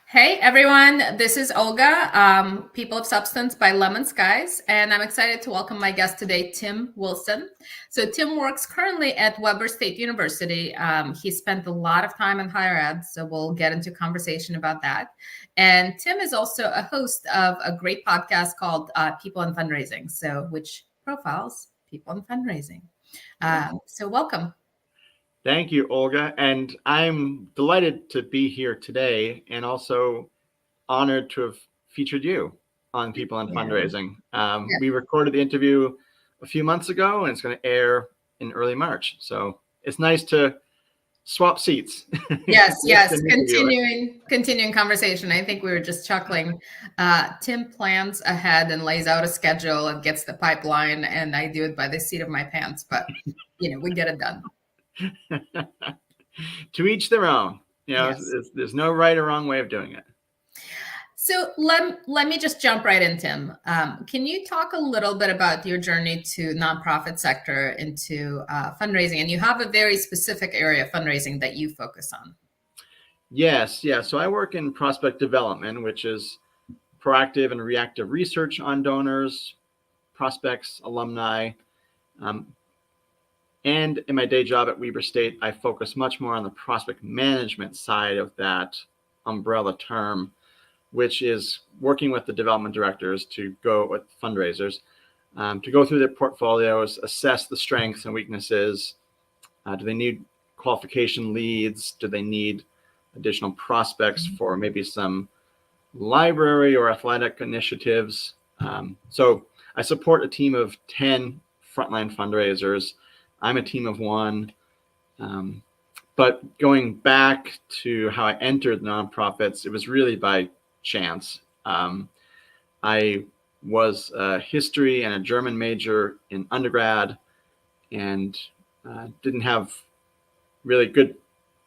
Hey everyone, this is Olga, People of Substance by LemonSkies, and I'm excited to welcome my guest today, Tim Wilson. So Tim works currently at Weber State University. He spent a lot of time in higher ed, so we'll get into conversation about that. And Tim is also a host of a great podcast called People in Fundraising, which profiles people in fundraising. So welcome. Thank you, Olga. And I'm delighted to be here today and also honored to have featured you on People in Fundraising. We recorded the interview a few months ago and it's going to air in early March. So it's nice to swap seats. Yes. Continuing conversation. I think we were just chuckling. Tim plans ahead and lays out a schedule and gets the pipeline, and I do it by the seat of my pants, but we get it done. To each their own. Yes. There's no right or wrong way of doing it. So let me just jump right in, Tim. Can you talk a little bit about your journey to nonprofit sector into fundraising? And you have a very specific area of fundraising that you focus on. Yes. So I work in prospect development, which is proactive and reactive research on donors, prospects, alumni. And in my day job at Weber State, I focus much more on the prospect management side of that umbrella term, which is working with the development directors to go with fundraisers, to go through their portfolios, assess the strengths and weaknesses. Do they need qualification leads? Do they need additional prospects for maybe some library or athletic initiatives? So I support a team of 10 frontline fundraisers. I'm a team of one. But going back to how I entered nonprofits, it was really by chance. I was a history and a German major in undergrad and didn't have really good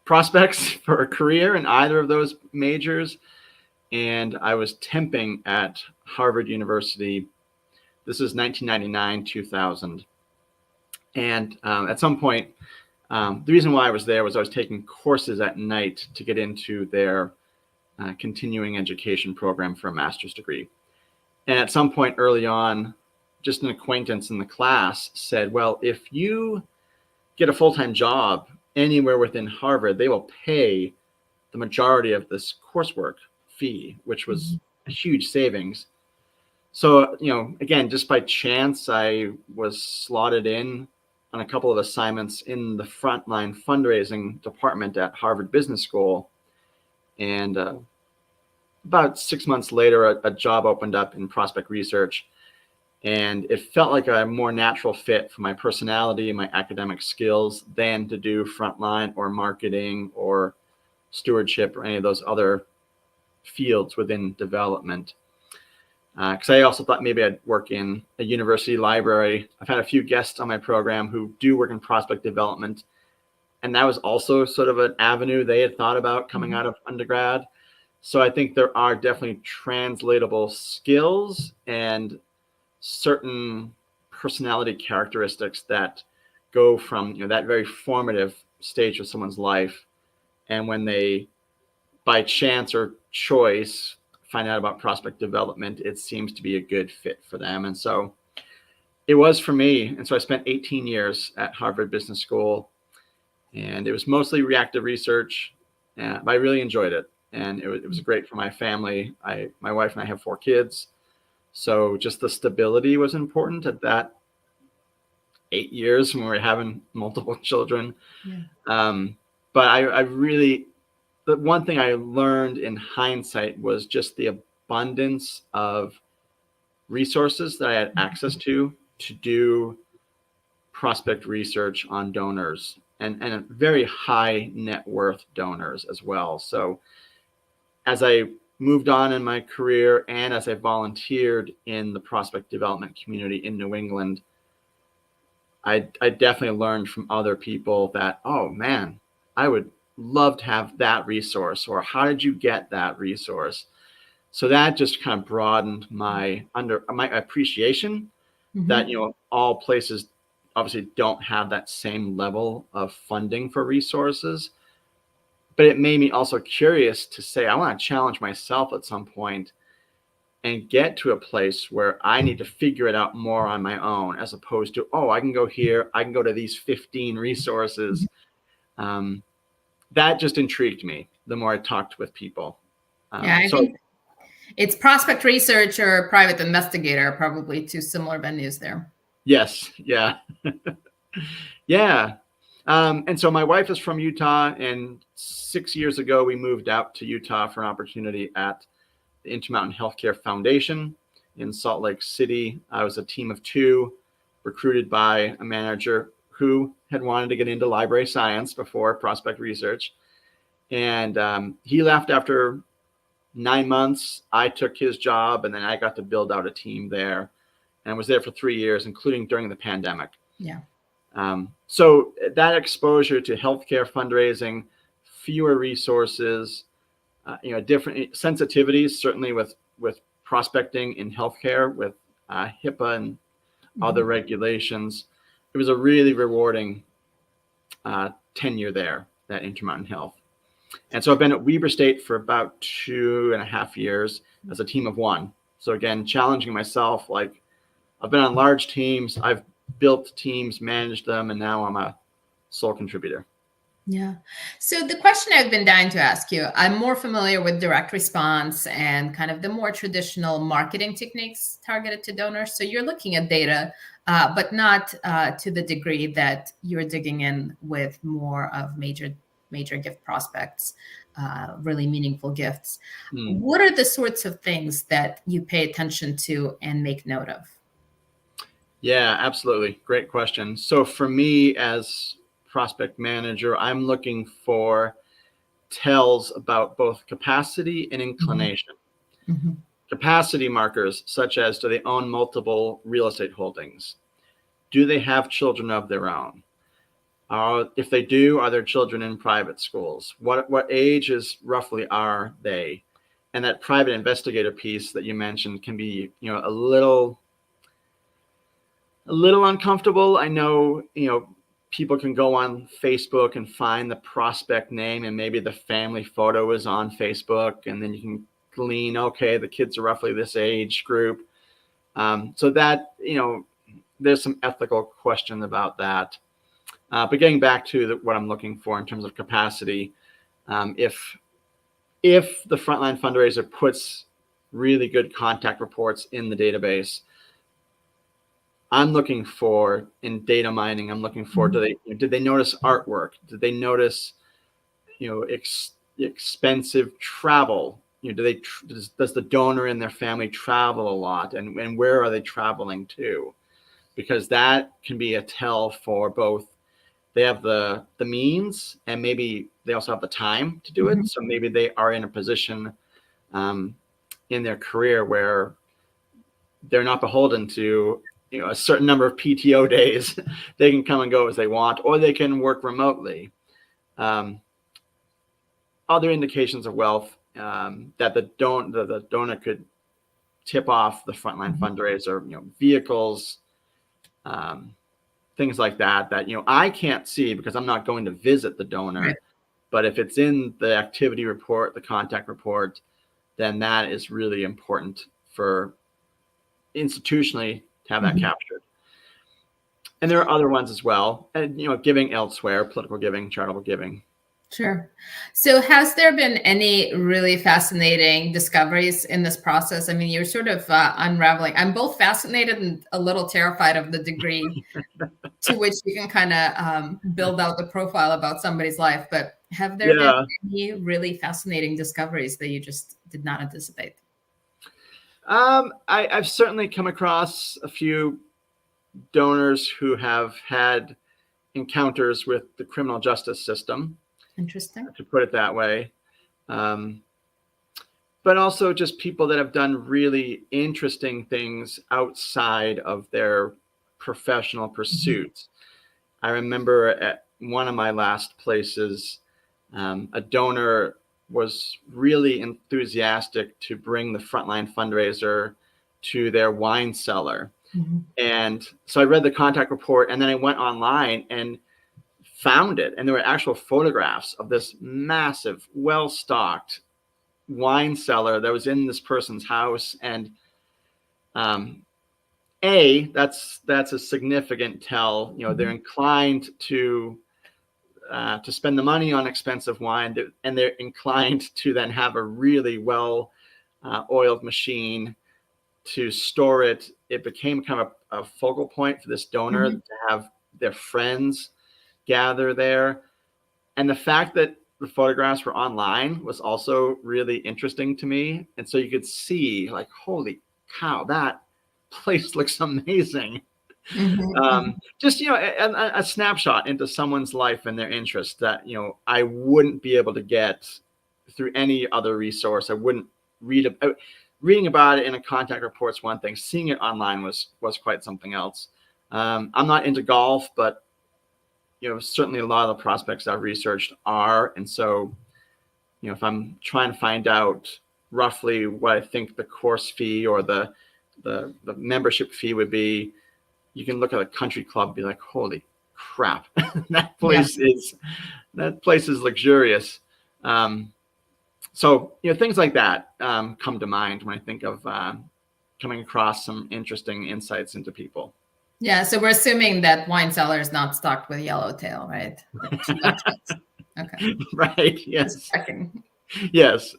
prospects for a career in either of those majors. And I was temping at Harvard University. This is 1999, 2000. And at some point, the reason why I was there was I was taking courses at night to get into their continuing education program for a master's degree. And at some point early on, just an acquaintance in the class said, well, if you get a full-time job anywhere within Harvard, they will pay the majority of this coursework fee, which was a huge savings. So, again, just by chance, I was slotted in on a couple of assignments in the frontline fundraising department at Harvard Business School. And about 6 months later, a job opened up in prospect research. And it felt like a more natural fit for my personality and my academic skills than to do frontline or marketing or stewardship or any of those other fields within development. Because I also thought maybe I'd work in a university library. I've had a few guests on my program who do work in prospect development. And that was also sort of an avenue they had thought about coming out of undergrad. So I think there are definitely translatable skills and certain personality characteristics that go from that very formative stage of someone's life. And when they, by chance or choice, find out about prospect development, it seems to be a good fit for them. And so it was for me. And so I spent 18 years at Harvard Business School, and it was mostly reactive research, but I really enjoyed it. And it was great for my family. My wife and I have 4 kids. So just the stability was important at that 8 years when we were having multiple children. Yeah. But I really, the one thing I learned in hindsight was just the abundance of resources that I had access to do prospect research on donors and very high net worth donors as well. So as I moved on in my career and as I volunteered in the prospect development community in New England, I definitely learned from other people that, oh man, I would love to have that resource, or how did you get that resource? So that just kind of broadened my appreciation that, all places obviously don't have that same level of funding for resources, but it made me also curious to say, I want to challenge myself at some point and get to a place where I need to figure it out more on my own, as opposed to, oh, I can go here, I can go to these 15 resources. That just intrigued me the more I talked with people. Yeah, I think it's prospect research or private investigator, probably two similar venues there. Yes. Yeah. Yeah. And so my wife is from Utah, and 6 years ago, we moved out to Utah for an opportunity at the Intermountain Healthcare Foundation in Salt Lake City. I was a team of 2, recruited by a manager who had wanted to get into library science before prospect research. And he left after 9 months. I took his job, and then I got to build out a team there, and was there for 3 years, including during the pandemic. Yeah. So that exposure to healthcare fundraising, fewer resources, different sensitivities, certainly with prospecting in healthcare, with HIPAA and other regulations. It was a really rewarding tenure there at Intermountain Health. And so I've been at Weber State for about 2.5 years as a team of 1. So again, challenging myself, like I've been on large teams, I've built teams, managed them, and now I'm a sole contributor. Yeah. So the question I've been dying to ask you, I'm more familiar with direct response and kind of the more traditional marketing techniques targeted to donors. So you're looking at data, but not to the degree that you're digging in with more of major gift prospects, really meaningful gifts. What are the sorts of things that you pay attention to and make note of? Yeah, absolutely. Great question. So for me as prospect manager, I'm looking for tells about both capacity and inclination. Mm-hmm. Capacity markers, such as, do they own multiple real estate holdings? Do they have children of their own? If they do, are their children in private schools? What ages roughly are they? And that private investigator piece that you mentioned can be, a little uncomfortable. I know, people can go on Facebook and find the prospect name, and maybe the family photo is on Facebook, and then you can glean, okay, the kids are roughly this age group. So that, there's some ethical question about that. But getting back to what I'm looking for in terms of capacity, if the frontline fundraiser puts really good contact reports in the database, I'm looking for, in data mining, I'm looking for, did they notice artwork? Did they notice, expensive travel? Does the donor and their family travel a lot? And where are they traveling to? Because that can be a tell for both. They have the means, and maybe they also have the time to do it. So maybe they are in a position in their career where they're not beholden to a certain number of PTO days. They can come and go as they want, or they can work remotely. Other indications of wealth that the donor could tip off the frontline fundraiser, vehicles, things like that I can't see because I'm not going to visit the donor. Right. But if it's in the activity report, the contact report, then that is really important for institutionally to have that captured. And there are other ones as well, and giving elsewhere, political giving, charitable giving. Sure. So has there been any really fascinating discoveries in this process? I mean, you're sort of unraveling. I'm both fascinated and a little terrified of the degree to which you can kind of build out the profile about somebody's life. But have there been any really fascinating discoveries that you just did not anticipate? I've certainly come across a few donors who have had encounters with the criminal justice system. Interesting. To put it that way. But also just people that have done really interesting things outside of their professional pursuits. I remember at one of my last places, a donor was really enthusiastic to bring the frontline fundraiser to their wine cellar. And so I read the contact report, and then I went online, and found it, and there were actual photographs of this massive, well-stocked wine cellar that was in this person's house. And that's a significant tell. They're inclined to spend the money on expensive wine, and they're inclined to then have a really well oiled machine to store it. It became kind of a focal point for this donor to have their friends gather there. And the fact that the photographs were online was also really interesting to me. And so you could see, like, holy cow, that place looks amazing. Just, a snapshot into someone's life and their interests that, I wouldn't be able to get through any other resource. I wouldn't reading about it in a contact report's one thing. Seeing it online was quite something else. I'm not into golf, but certainly a lot of the prospects I've researched are. And so, if I'm trying to find out roughly what I think the course fee or the membership fee would be, you can look at a country club and be like, holy crap, that place is luxurious. So, things like that come to mind when I think of coming across some interesting insights into people. Yeah, so we're assuming that wine cellar is not stocked with yellowtail, right? Okay. Right. Yes. Just checking. Yes.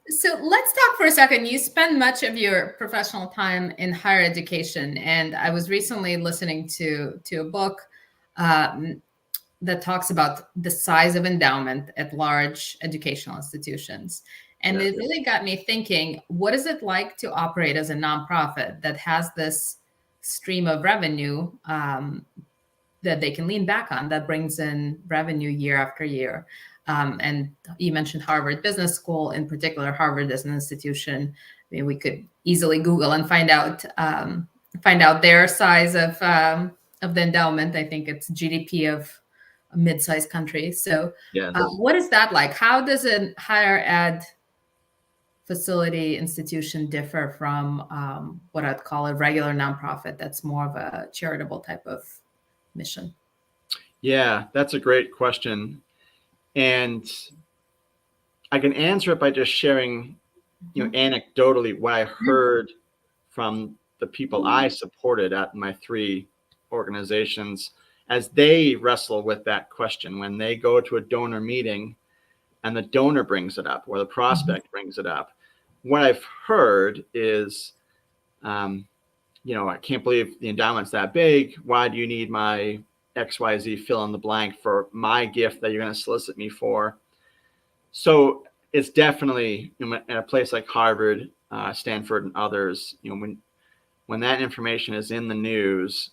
So let's talk for a second. You spend much of your professional time in higher education, and I was recently listening to a book that talks about the size of endowment at large educational institutions. And it really got me thinking, what is it like to operate as a nonprofit that has this stream of revenue that they can lean back on, that brings in revenue year after year? And you mentioned Harvard Business School, in particular. Harvard is an institution. I mean, we could easily Google and find out their size of the endowment. I think it's GDP of a mid-sized country. So, what is that like? How does a higher ed facility institution differ from what I'd call a regular nonprofit that's more of a charitable type of mission? Yeah, that's a great question. And I can answer it by just sharing, anecdotally what I heard from the people I supported at my 3 organizations as they wrestle with that question. When they go to a donor meeting and the donor brings it up or the prospect brings it up, what I've heard is, I can't believe the endowment's that big. Why do you need my XYZ fill in the blank for my gift that you're going to solicit me for? So it's definitely, in a place like Harvard, Stanford, and others, when that information is in the news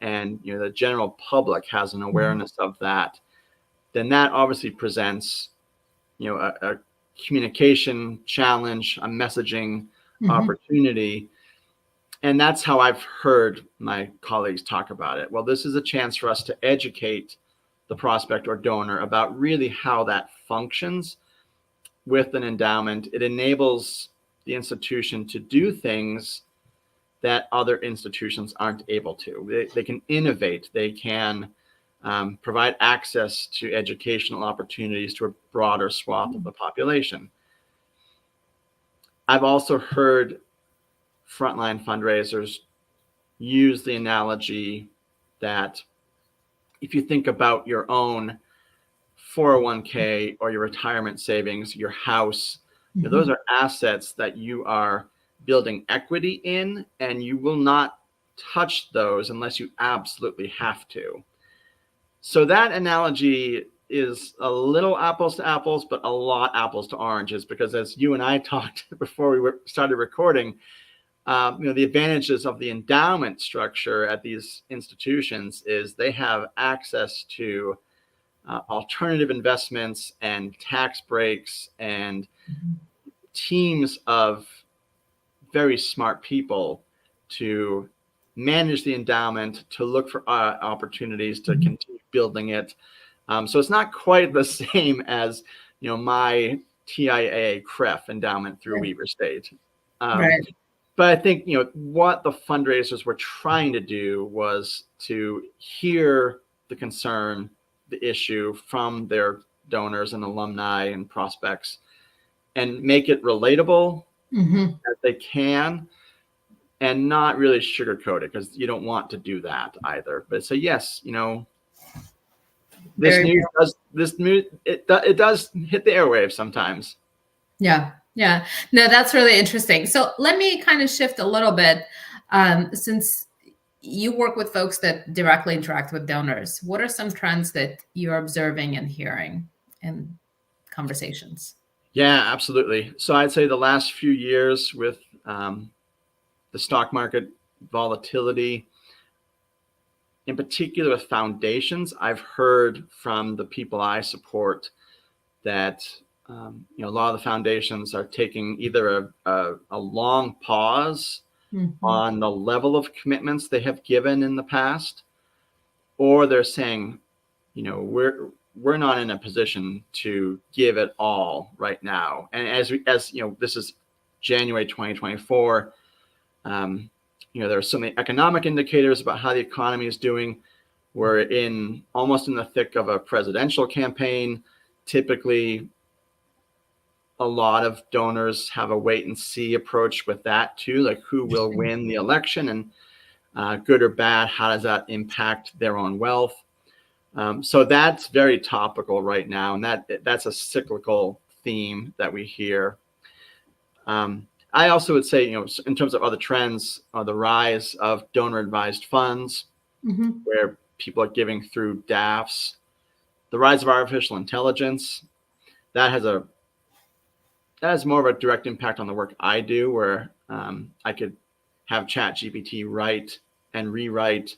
and the general public has an awareness of that, then that obviously presents a communication challenge, a messaging opportunity. And that's how I've heard my colleagues talk about it. Well, this is a chance for us to educate the prospect or donor about really how that functions with an endowment. It enables the institution to do things that other institutions aren't able to. They can innovate. They can provide access to educational opportunities to a broader swath of the population. I've also heard frontline fundraisers use the analogy that if you think about your own 401k or your retirement savings, your house, those are assets that you are building equity in, and you will not touch those unless you absolutely have to. So that analogy is a little apples to apples, but a lot apples to oranges, because as you and I talked before we started recording, the advantages of the endowment structure at these institutions is they have access to alternative investments and tax breaks and teams of very smart people to manage the endowment, to look for opportunities to continue building it. So it's not quite the same as, my TIAA CREF endowment through Weaver State. But I think, what the fundraisers were trying to do was to hear the concern, the issue from their donors and alumni and prospects, and make it relatable as they can, and not really sugarcoat it, because you don't want to do that either. But say, yes, this news it does hit the airwaves sometimes. Yeah. No, that's really interesting. So let me kind of shift a little bit. Since you work with folks that directly interact with donors, what are some trends that you're observing and hearing in conversations? Yeah, absolutely. So I'd say the last few years with the stock market volatility, in particular with foundations, I've heard from the people I support that a lot of the foundations are taking either a long pause on the level of commitments they have given in the past, or they're saying, we're not in a position to give it all right now. And as this is January 2024. There are so many economic indicators about how the economy is doing. We're almost in the thick of a presidential campaign. Typically, a lot of donors have a wait and see approach with that too, like who will win the election, and good or bad, how does that impact their own wealth? So that's very topical right now, and that's a cyclical theme that we hear. I also would say, in terms of other trends, the rise of donor-advised funds, where people are giving through DAFs, the rise of artificial intelligence, that has more of a direct impact on the work I do, where I could have ChatGPT write and rewrite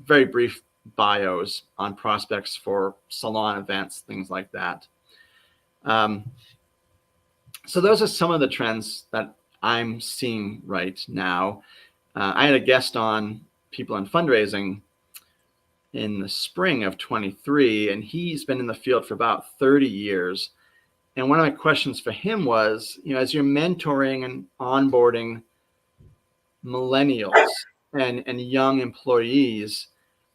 very brief bios on prospects for salon events, things like that. So those are some of the trends that I'm seeing right now. I had a guest on People in Fundraising in the spring of 23, and he's been in the field for about 30 years. And one of my questions for him was, as you're mentoring and onboarding millennials and young employees,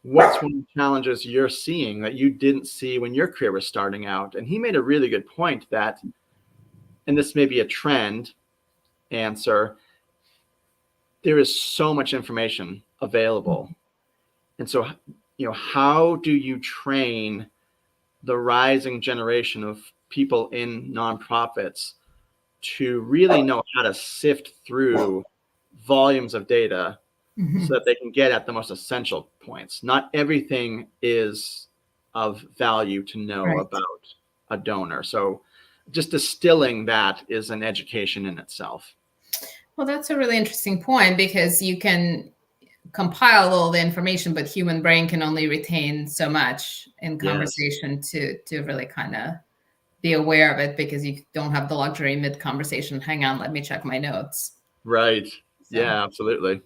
what's one of the challenges you're seeing that you didn't see when your career was starting out? And he made a really good point that, and this may be a trend answer, there is so much information available. And so, how do you train the rising generation of people in nonprofits to really know how to sift through volumes of data so that they can get at the most essential points? Not everything is of value to know about a donor. So just distilling that is an education in itself. Well, that's a really interesting point, because you can compile all the information, but human brain can only retain so much in conversation to really kind of be aware of it, because you don't have the luxury mid-conversation, hang on, let me check my notes. Right. So. Yeah, absolutely.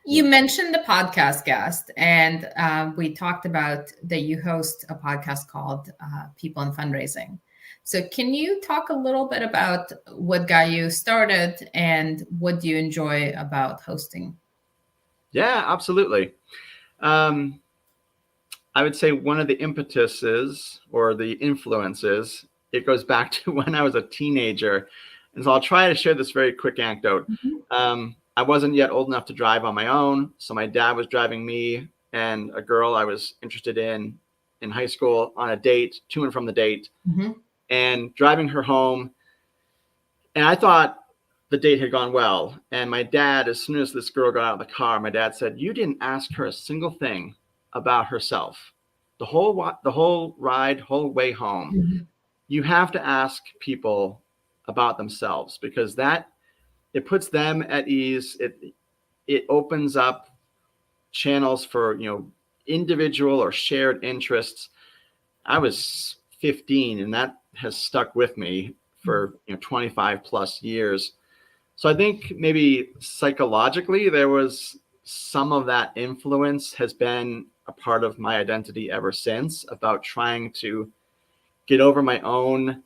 You mentioned the podcast guest, and we talked about that you host a podcast called People in Fundraising. So can you talk a little bit about what got you started and what do you enjoy about hosting? Yeah, absolutely. I would say one of the impetuses or the influences, it goes back to when I was a teenager. And so I'll try to share this very quick anecdote. I wasn't yet old enough to drive on my own. So my dad was driving me and a girl I was interested in high school on a date, to and from the date, and driving her home. And I thought the date had gone well. And my dad, as soon as this girl got out of the car, my dad said, "You didn't ask her a single thing about herself. The whole ride, whole way home. You have to ask people about themselves, because it puts them at ease. It opens up channels for, individual or shared interests." I was 15, and that has stuck with me for 25 plus years. So I think maybe psychologically there was some of that influence has been a part of my identity ever since, about trying to get over my own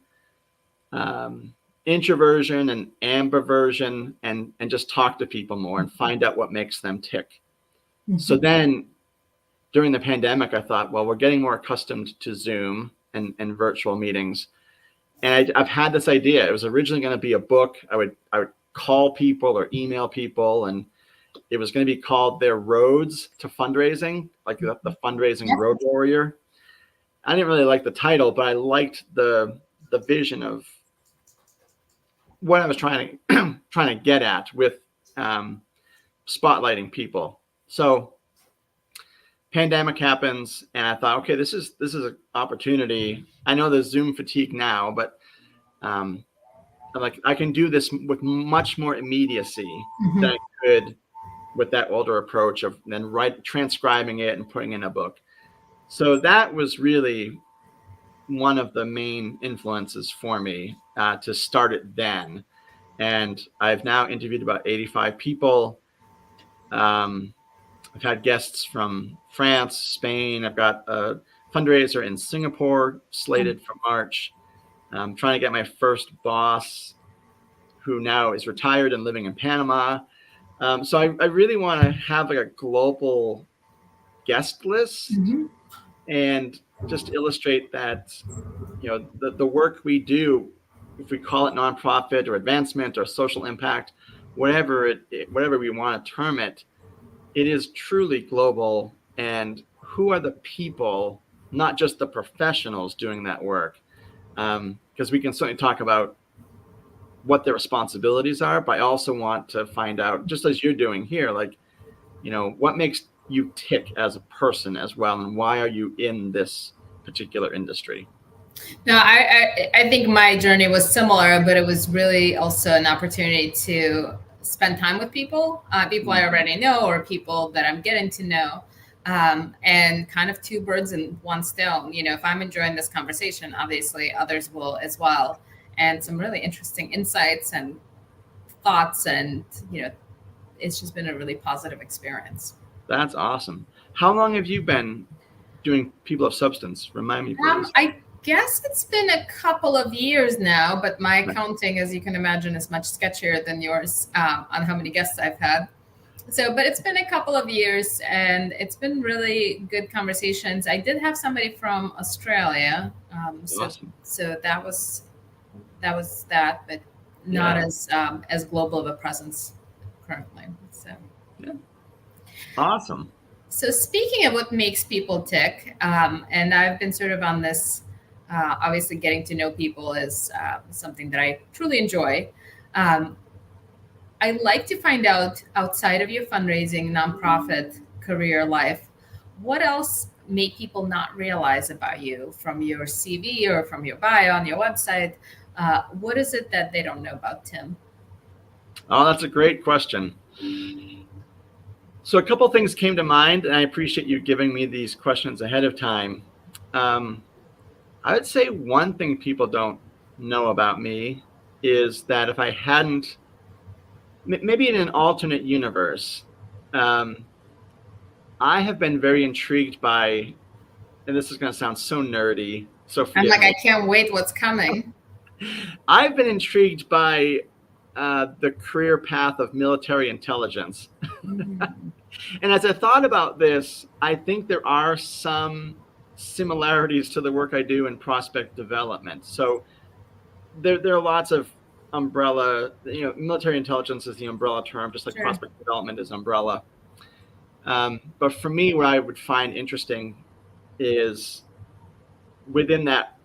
introversion and ambiversion and just talk to people more and find out what makes them tick. So then during the pandemic, I thought, well, we're getting more accustomed to Zoom and virtual meetings. And I've had this idea. It was originally going to be a book. I would call people or email people, and it was going to be called Their Roads to Fundraising, like the Fundraising Road Warrior. I didn't really like the title, but I liked the vision of what I was trying to get at with spotlighting people. So pandemic happens, and I thought, okay, this is an opportunity. I know there's Zoom fatigue now, but I'm like, I can do this with much more immediacy than I could with that older approach of then transcribing it and putting in a book. So that was really one of the main influences for me to start it then. And I've now interviewed about 85 people. I've had guests from France, Spain. I've got a fundraiser in Singapore slated for March. I'm trying to get my first boss, who now is retired and living in Panama. So I really want to have like a global guest list and just illustrate that, the work we do, if we call it nonprofit or advancement or social impact, whatever we want to term it, it is truly global. And who are the people, not just the professionals doing that work? Because we can certainly talk about what their responsibilities are, but I also want to find out, just as you're doing here, like, what makes you tick as a person as well, and why are you in this particular industry? No, I think my journey was similar, but it was really also an opportunity to spend time with people I already know, or people that I'm getting to know, and kind of two birds in one stone. If I'm enjoying this conversation, obviously others will as well, and some really interesting insights and thoughts, and it's just been a really positive experience. That's awesome. How long have you been doing People of Substance? Remind me, please. I guess it's been a couple of years now, but my accounting, as you can imagine, is much sketchier than yours on how many guests I've had. But it's been a couple of years, and it's been really good conversations. I did have somebody from Australia, Awesome. So that was that, but not as global of a presence currently. So yeah, awesome. So speaking of what makes people tick, and I've been sort of on this. Obviously, getting to know people is something that I truly enjoy. I like to find out, outside of your fundraising, nonprofit career life, what else may people not realize about you from your CV or from your bio on your website? What is it that they don't know about Tim? Oh, that's a great question. So a couple of things came to mind, and I appreciate you giving me these questions ahead of time. I would say one thing people don't know about me is that if I hadn't, maybe in an alternate universe, I have been very intrigued by, and this is going to sound so nerdy, so I'm like, I can't wait what's coming. I've been intrigued by the career path of military intelligence. And as I thought about this, I think there are some similarities to the work I do in prospect development. So there are lots of umbrella, military intelligence is the umbrella term, just like Sure. Prospect development is umbrella. But for me, what I would find interesting is within that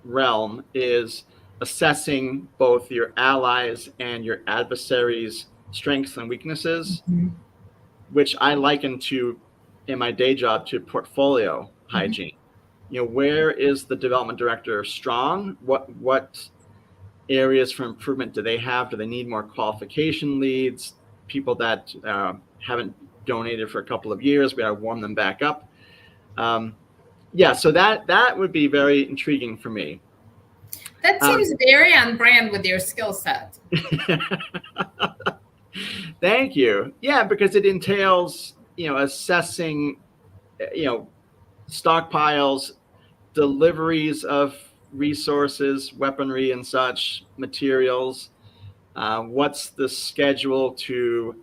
realm is assessing both your allies and your adversaries' strengths and weaknesses, which I liken to, in my day job, to portfolio hygiene. Where is the development director strong? What areas for improvement do they have? Do they need more qualification leads? People that haven't donated for a couple of years, we gotta warm them back up. So that would be very intriguing for me. That seems very on brand with your skill set. Thank you. Yeah, because it entails, assessing, stockpiles, deliveries of resources, weaponry and such, materials. What's the schedule to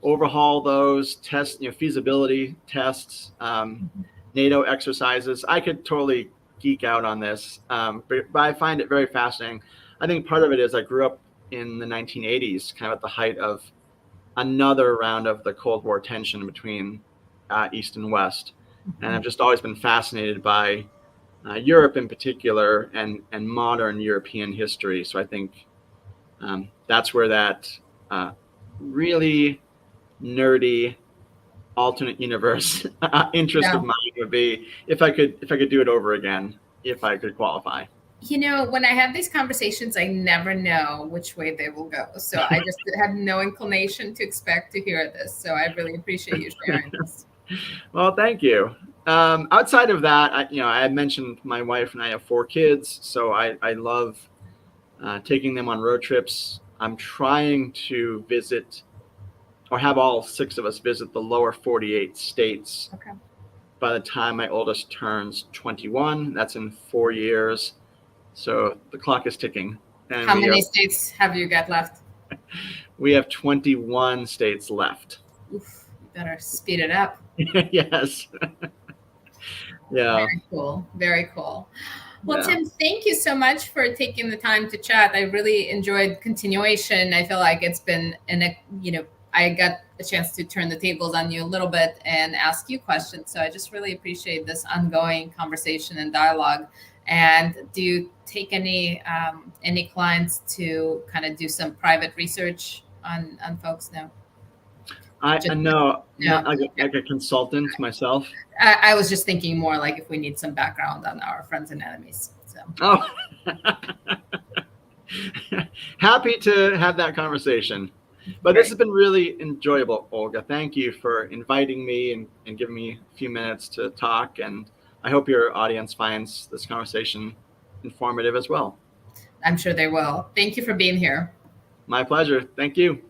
overhaul those, test, feasibility tests, NATO exercises. I could totally geek out on this, but I find it very fascinating. I think part of it is I grew up in the 1980s, kind of at the height of another round of the Cold War tension between East and West. And I've just always been fascinated by Europe in particular and modern European history. So I think that's where that really nerdy alternate universe interest of mine would be if I could do it over again, if I could qualify. When I have these conversations, I never know which way they will go. So I just have no inclination to expect to hear this. So I really appreciate you sharing this. Well, thank you. Outside of that, I mentioned my wife and I have 4 kids, so I love taking them on road trips. I'm trying to visit, or have all 6 of us visit, the lower 48 states. Okay. By the time my oldest turns 21, that's in 4 years. So the clock is ticking. And how many states have you got left? We have 21 states left. Oof, you better speed it up. Yes. Yeah. Very cool. Very cool. Well, Tim, thank you so much for taking the time to chat. I really enjoyed continuation. I feel like it's been I got a chance to turn the tables on you a little bit and ask you questions. So I just really appreciate this ongoing conversation and dialogue. And do you take any clients to kind of do some private research on folks now? I know, not like a consultant myself. I was just thinking more like if we need some background on our friends and enemies. So. Oh, happy to have that conversation. But This has been really enjoyable, Olga. Thank you for inviting me and giving me a few minutes to talk. And I hope your audience finds this conversation informative as well. I'm sure they will. Thank you for being here. My pleasure. Thank you.